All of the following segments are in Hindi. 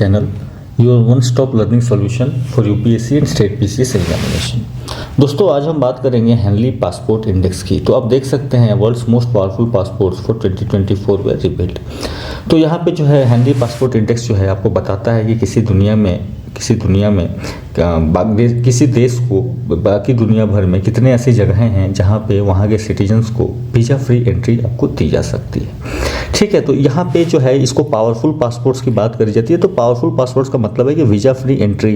channel, your one-stop learning solution for UPSC and State PCS examination. दोस्तों आज हम बात करेंगे हेनली पासपोर्ट इंडेक्स की। तो आप देख सकते हैं world's most powerful passports for 2024 were revealed. तो यहाँ पे जो है हेनली पासपोर्ट इंडेक्स जो है आपको बताता है कि किसी दुनिया में किसी देश को बाकी दुनिया भर में कितने ऐसी जगहें हैं जहाँ पे वहाँ के सिटीजन्स को वीज़ा फ्री एंट्री आपको दी जा सकती है। ठीक है, तो यहाँ पे जो है इसको पावरफुल पासपोर्ट्स की बात करी जाती है। तो पावरफुल पासपोर्ट्स का मतलब है कि वीज़ा फ्री एंट्री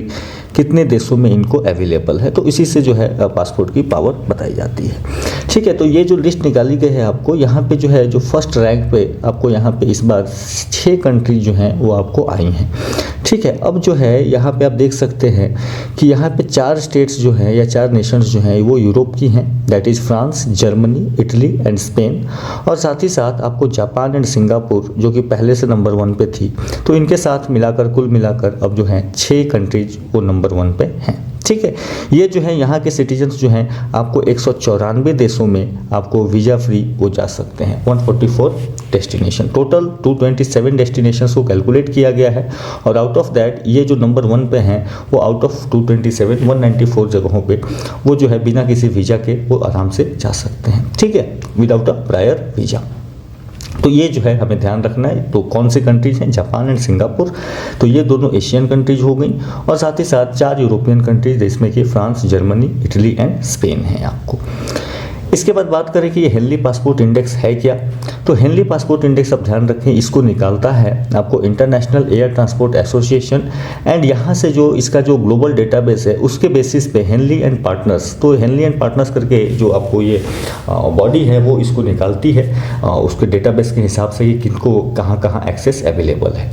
कितने देशों में इनको अवेलेबल है, तो इसी से जो है पासपोर्ट की पावर बताई जाती है। ठीक है, तो ये जो लिस्ट निकाली गई है आपको यहाँ पे जो है जो फर्स्ट रैंक पे आपको यहाँ पे इस बार 6 कंट्री जो हैं वो आपको आई हैं। ठीक है, अब जो है यहाँ पे आप देख सकते हैं कि यहाँ पे 4 स्टेट्स जो हैं या 4 नेशंस जो हैं वो यूरोप की हैं, that is France, Germany, Italy and Spain. और साथ ही साथ आपको जापान एंड सिंगापुर जो कि पहले से नंबर 1 पे थी, तो इनके साथ मिलाकर कुल मिलाकर अब जो है 6 कंट्रीज वो नंबर 1 पे हैं। ठीक है, ये जो है यहाँ के सिटीजन्स जो हैं आपको 194 देशों में आपको वीज़ा फ्री हो जा सकते हैं। 144 डेस्टिनेशन, टोटल 227 डेस्टिनेशंस को कैलकुलेट किया गया है। और आउट ऑफ दैट ये जो नंबर 1 पे हैं वो आउट ऑफ 227 194 जगहों पे वो जो है बिना किसी वीज़ा के वो आराम से जा सकते हैं। ठीक है, विदाउट अ प्रायर वीज़ा। तो ये जो है हमें ध्यान रखना है। तो कौन से कंट्रीज हैं? Japan and Singapore. तो ये दोनों एशियन कंट्रीज हो गई और साथ ही साथ 4 यूरोपियन कंट्रीज जिसमें कि France, Germany, Italy and Spain है आपको। इसके बाद बात करें कि ये हेनली पासपोर्ट इंडेक्स है क्या। तो हेनली पासपोर्ट इंडेक्स आप ध्यान रखें, इसको निकालता है आपको international air transport association. And यहाँ से जो इसका जो ग्लोबल डेटाबेस है उसके बेसिस पे हेनली एंड पार्टनर्स, तो हेनली एंड पार्टनर्स करके जो आपको ये बॉडी है वो इसको निकालती है उसके डेटाबेस के हिसाब से कि किनको कहाँ कहाँ एक्सेस अवेलेबल है।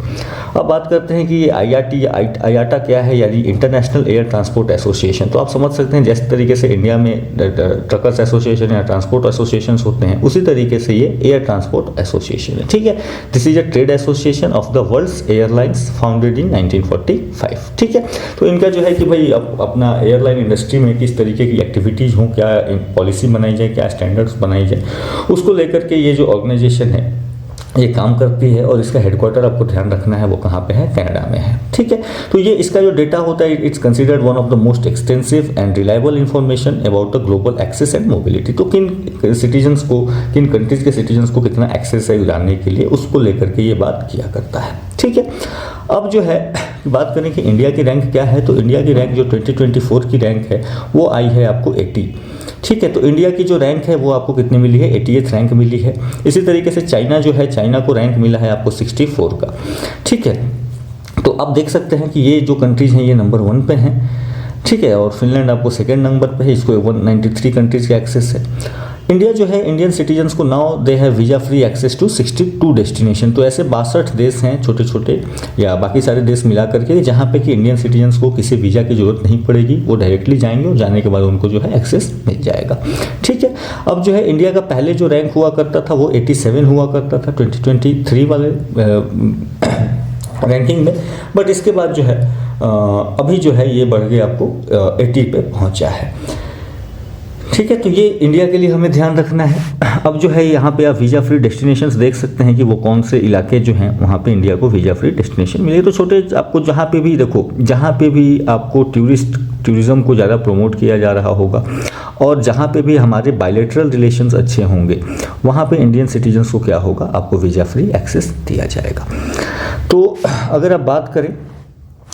अब बात करते हैं कि ये IATA क्या है, यानी इंटरनेशनल एयर ट्रांसपोर्ट एसोसिएशन। तो आप समझ सकते हैं जिस तरीके से इंडिया में ट्रकर्स एसोसिएशन या ट्रांसपोर्ट एसोसिएशन होते हैं उसी तरीके से ये एयर ट्रांसपोर्ट एसोसिएशन है। ठीक है, this is a trade association of the world's airlines founded in 1945। ठीक है, तो इनका जो है कि भाई अपना एयरलाइन इंडस्ट्री में किस तरीके की एक्टिविटीज़ हों, क्या पॉलिसी बनाई जाए, क्या स्टैंडर्ड्स बनाई जाए, उसको लेकर के ये जो ऑर्गेनाइजेशन है ये काम करती है। और इसका हेडक्वार्टर आपको ध्यान रखना है वो कहाँ पे है, कनाडा में है। ठीक है, तो ये इसका जो डेटा होता है it's considered one of the most extensive and reliable information about the global access and mobility. तो किन सिटीजन्स को, किन कंट्रीज के सिटीजन्स को कितना एक्सेस है जानने के लिए उसको लेकर के ये बात किया करता है। ठीक है, अब जो है बात करें कि इंडिया की रैंक क्या है। तो इंडिया की रैंक जो 2024 की रैंक है वो आई है आपको 80। ठीक है, तो इंडिया की जो रैंक है वो आपको कितनी मिली है, 88th रैंक मिली है। इसी तरीके से चाइना जो है, चाइना को रैंक मिला है आपको 64 का। ठीक है, तो आप देख सकते हैं कि ये जो कंट्रीज हैं ये नंबर 1 पे हैं। ठीक है, और फिनलैंड आपको 2nd नंबर पे है, इसको 193 कंट्रीज का एक्सेस है। इंडिया जो है इंडियन सिटीजन्स को now they have visa free access to 62 destination. तो ऐसे 62 देश हैं छोटे छोटे या बाकी सारे देश मिला करके जहाँ पे कि इंडियन सिटीजन्स को किसी वीज़ा की ज़रूरत नहीं पड़ेगी, वो डायरेक्टली जाएंगे और जाने के बाद उनको जो है एक्सेस मिल जाएगा। ठीक है, अब जो है इंडिया का पहले जो रैंक हुआ करता था वो 87 हुआ करता था 2023 वाले रैंकिंग में, बट इसके बाद जो है अभी जो है ये बढ़ के आपको 80 पे पहुँचा है। ठीक है, तो ये इंडिया के लिए हमें ध्यान रखना है। अब जो है यहाँ पे आप वीज़ा फ्री डेस्टिनेशंस देख सकते हैं कि वो कौन से इलाके जो हैं वहाँ पे इंडिया को वीज़ा फ्री डेस्टिनेशन मिले। तो छोटे आपको जहाँ पे भी देखो, जहाँ पे भी आपको टूरिज़्म को ज़्यादा प्रमोट किया जा रहा होगा और जहाँ पे भी हमारे बायलैटरल रिलेशंस अच्छे होंगे वहाँ पे इंडियन सिटीजन्स को क्या होगा, आपको वीज़ा फ्री एक्सेस दिया जाएगा। तो अगर आप बात करें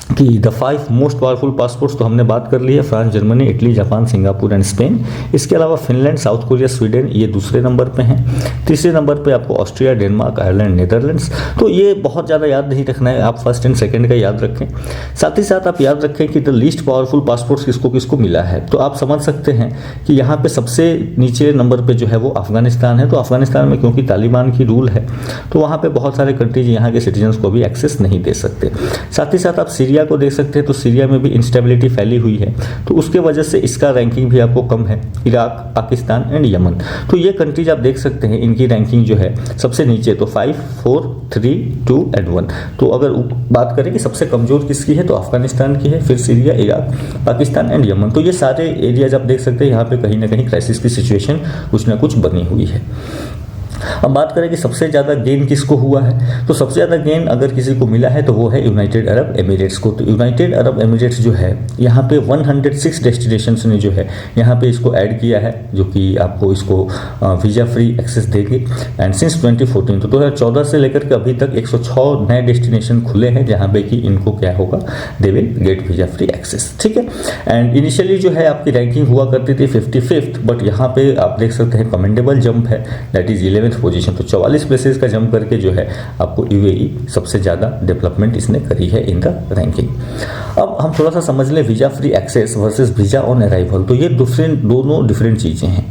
कि द 5 मोस्ट पावरफुल पासपोर्ट्स तो हमने बात कर ली है, France, Germany, Italy, Japan, Singapore and Spain. इसके अलावा फिनलैंड, साउथ कोरिया, स्वीडन ये दूसरे नंबर पे हैं। तीसरे नंबर पे आपको ऑस्ट्रिया, डेनमार्क, आयरलैंड, नीदरलैंड्स। तो ये बहुत ज़्यादा याद नहीं रखना है, आप फर्स्ट एंड सेकंड का याद रखें। साथ ही साथ आप याद रखें कि द लीस्ट पावरफुल पासपोर्ट्स किसको किसको मिला है। तो आप समझ सकते हैं कि यहाँ पे सबसे नीचे नंबर पर जो है वो अफगानिस्तान है। तो अफगानिस्तान में क्योंकि तालिबान की रूल है तो वहाँ पर बहुत सारे कंट्रीज यहाँ के सिटीजन्स को भी एक्सेस नहीं दे सकते। साथ ही साथ आप सीरिया को देख सकते हैं, तो सीरिया में भी इंस्टेबिलिटी फैली हुई है तो उसके वजह से इसका रैंकिंग भी आपको कम है। इराक, पाकिस्तान एंड यमन, तो ये कंट्रीज आप देख सकते हैं इनकी रैंकिंग जो है सबसे नीचे, तो 5, 4, 3, 2 एंड 1। तो अगर बात करें कि सबसे कमजोर किसकी है तो अफगानिस्तान की है, फिर Syria, Iraq, Pakistan and Yemen. तो ये सारे एरियाज आप देख सकते हैं यहाँ पे कहीं ना कहीं क्राइसिस की सिचुएशन कुछ ना कुछ बनी हुई है। अब बात करें कि सबसे ज़्यादा गेन किसको हुआ है, तो सबसे ज़्यादा गेन अगर किसी को मिला है तो वो है यूनाइटेड अरब एमिरेट्स को। तो यूनाइटेड अरब एमिरेट्स जो है यहाँ पे 106 डेस्टिनेशंस ने जो है यहाँ पे इसको ऐड किया है, जो कि आपको इसको वीज़ा फ्री एक्सेस देगी। एंड सिंस 2014 तो 2014 से लेकर के अभी तक 106 नए डेस्टिनेशन खुले हैं जहाँ पे कि इनको क्या होगा, they will get visa free access. ठीक है। एंड इनिशियली जो है आपकी रैंकिंग हुआ करती थी 55th, बट यहाँ पे आप देख सकते हैं कमेंडेबल जंप है, दैट इज 11th पोजीशन। तो 44 प्लेसेस का जंप करके जो है आपको यूएई सबसे ज़्यादा डेवलपमेंट इसने करी है इन द रैंकिंग। अब हम थोड़ा सा समझ लें visa free access versus visa on arrival. तो ये दोनों डिफरेंट चीज़ें हैं।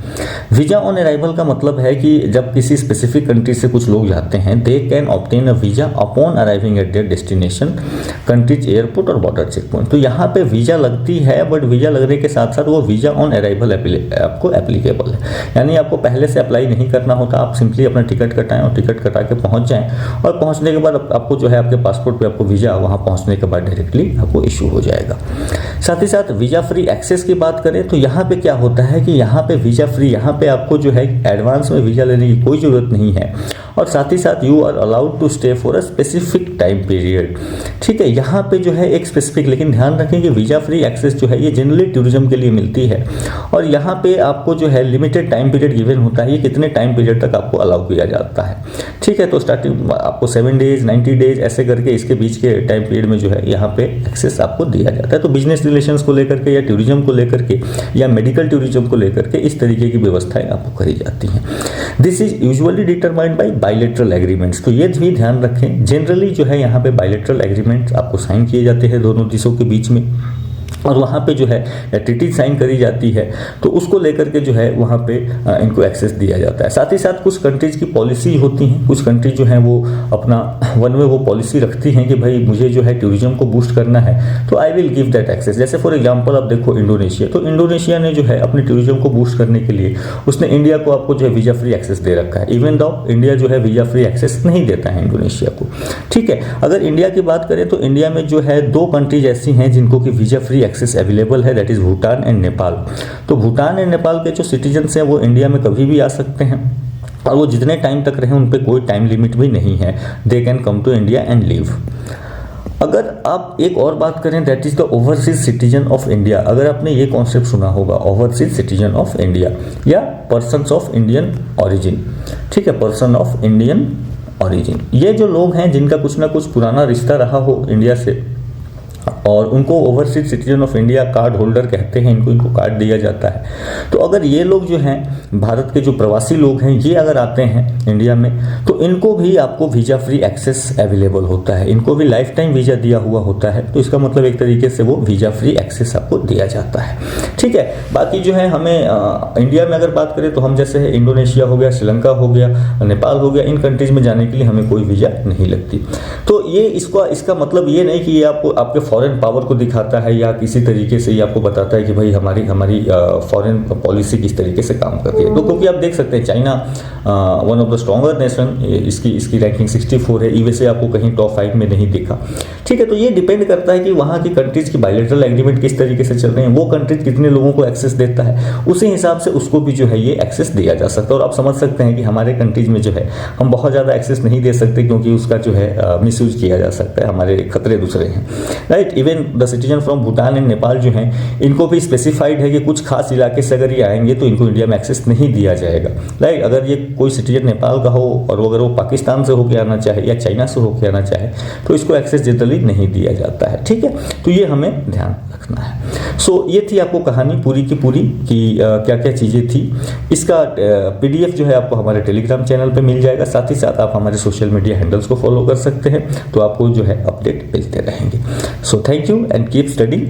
वीज़ा ऑन अराइवल का मतलब है कि जब किसी स्पेसिफिक कंट्री से कुछ लोग जाते हैं, they can obtain a visa upon arriving at there destination countries airport और बॉर्डर चेक पॉइंट। तो यहाँ पे वीज़ा लगती है, बट वीज़ा लगने के साथ साथ वो वीज़ा ऑन अराइवल आपको एप्लीकेबल है, यानी आपको पहले से अप्लाई नहीं करना होता। आप सिंपली अपना टिकट कटाएं और टिकट कटा के पहुंच जाएं, और पहुंचने के बाद आपको जो है आपके पासपोर्ट पे आपको वीज़ा वहां पहुंचने के बाद डायरेक्टली आपको इशू हो जाएगा। साथ ही साथ वीज़ा फ्री एक्सेस की बात करें तो यहाँ पे क्या होता है कि यहाँ पे वीज़ा फ्री, यहाँ पे आपको जो है एडवांस में वीज़ा लेने की कोई ज़रूरत नहीं है, और साथ ही साथ you are allowed to stay for a specific time period. ठीक है। यहाँ पे जो है एक स्पेसिफिक, लेकिन ध्यान रखें कि वीज़ा फ्री एक्सेस जो है ये जनरली टूरिज्म के लिए मिलती है, और यहाँ पे आपको जो है लिमिटेड टाइम पीरियड गिवन होता है, ये कितने टाइम पीरियड तक आपको अलाउ किया जाता है। ठीक है। तो स्टार्टिंग आपको 7 डेज 90 डेज ऐसे करके इसके बीच के टाइम पीरियड में जो है यहाँ पे एक्सेस आपको दिया जाता है। तो बिजनेस रिलेशंस को लेकर के या टूरिज्म को लेकर के या मेडिकल टूरिज्म को लेकर के इस तरीके की व्यवस्थाएं आपको करी जाती हैं। This is usually determined by bilateral agreements. तो ये भी ध्यान रखें, जनरली जो है यहाँ पे बायलैटरल एग्रीमेंट्स आपको साइन किए जाते हैं दोनों देशों के बीच में, और वहाँ पे जो है ट्रीटी साइन करी जाती है, तो उसको लेकर के जो है वहाँ पे इनको एक्सेस दिया जाता है। साथ ही साथ कुछ कंट्रीज की पॉलिसी होती हैं, कुछ कंट्री जो है वो अपना वन में वो पॉलिसी रखती हैं कि भाई मुझे जो है टूरिज्म को बूस्ट करना है तो I will give that access. जैसे फॉर एग्जांपल आप देखो इंडोनेशिया, तो इंडोनेशिया ने जो है अपने टूरिज्म को बूस्ट करने के लिए उसने इंडिया को आपको जो है वीज़ा फ्री एक्सेस दे रखा है, इवन दो इंडिया जो है वीज़ा फ्री एक्सेस नहीं देता है इंडोनेशिया को। ठीक है। अगर इंडिया की बात करें तो इंडिया में जो है 2 कंट्रीज ऐसी हैं जिनको कि वीज़ा फ्री एक्सेस अवेलेबल है, that is Bhutan and Nepal. तो भूटान एंड नेपाल के जो सिटीजन्स हैं वो इंडिया में कभी भी आ सकते हैं, और वो जितने टाइम तक रहें उन पे कोई टाइम लिमिट भी नहीं है, they can come to India and leave. अगर आप एक और बात करें that is the overseas citizen of India, अगर आपने ये कॉन्सेप्ट सुना होगा ओवरसीज सिटीजन ऑफ इंडिया या पर्सन्स ऑफ इंडियन ओरिजिन। ठीक है। पर्सन ऑफ इंडियन ओरिजिन, ये जो लोग हैं जिनका कुछ ना कुछ पुराना रिश्ता रहा हो इंडिया से, और उनको overseas citizen of India card holder कहते हैं, इनको कार्ड दिया जाता है। तो अगर ये लोग जो हैं भारत के जो प्रवासी लोग हैं ये अगर आते हैं इंडिया में, तो इनको भी आपको वीज़ा फ्री एक्सेस अवेलेबल होता है, इनको भी लाइफ टाइम वीज़ा दिया हुआ होता है। तो इसका मतलब एक तरीके से वो वीज़ा फ्री एक्सेस आपको दिया जाता है। ठीक है। बाकी जो है हमें इंडिया में अगर बात करें तो हम जैसे इंडोनेशिया हो गया, श्रीलंका हो गया, नेपाल हो गया, इन कंट्रीज में जाने के लिए हमें कोई वीज़ा नहीं लगती। तो ये इसका मतलब ये नहीं कि ये आपको आपके फॉरेन पावर को दिखाता है या किसी तरीके से ये आपको बताता है कि भाई हमारी फॉरेन पॉलिसी किस तरीके से काम करती है। तो क्योंकि आप देख सकते हैं China one of the stronger nation, इसकी रैंकिंग 64 है, यूएसए आपको कहीं टॉप 5 में नहीं दिखा। ठीक है। तो ये डिपेंड करता है कि वहाँ की कंट्रीज की बायलैटरल एग्रीमेंट किस तरीके से चल रहे हैं, वो कंट्रीज कितने लोगों को एक्सेस देता है, उसी हिसाब से उसको भी जो है ये एक्सेस दिया जा सकता है। और आप समझ सकते हैं कि हमारे कंट्रीज में जो है हम बहुत ज़्यादा एक्सेस नहीं दे सकते, क्योंकि उसका जो है मिसयूज किया जा सकता है, हमारे खतरे दूसरे हैं, right. Even the citizen from Bhutan and Nepal जो हैं इनको भी स्पेसिफाइड है कि कुछ खास इलाके से अगर ये आएंगे तो इनको इंडिया में एक्सेस नहीं दिया जाएगा, राइट। अगर ये कोई सिटीजन नेपाल का हो और अगर वो पाकिस्तान से होकर आना चाहे या चाइना से होकर आना चाहे तो इसको एक्सेस जनरली नहीं दिया जाता है। ठीक है। तो ये हमें ध्यान रखना है। सो ये थी आपको कहानी पूरी की पूरी कि क्या क्या चीज़ें थी। इसका PDF जो है आपको हमारे टेलीग्राम चैनल पे मिल जाएगा, साथ ही साथ आप हमारे सोशल मीडिया हैंडल्स को फॉलो कर सकते हैं, तो आपको जो है अपडेट मिलते रहेंगे। So thank you and keep studying.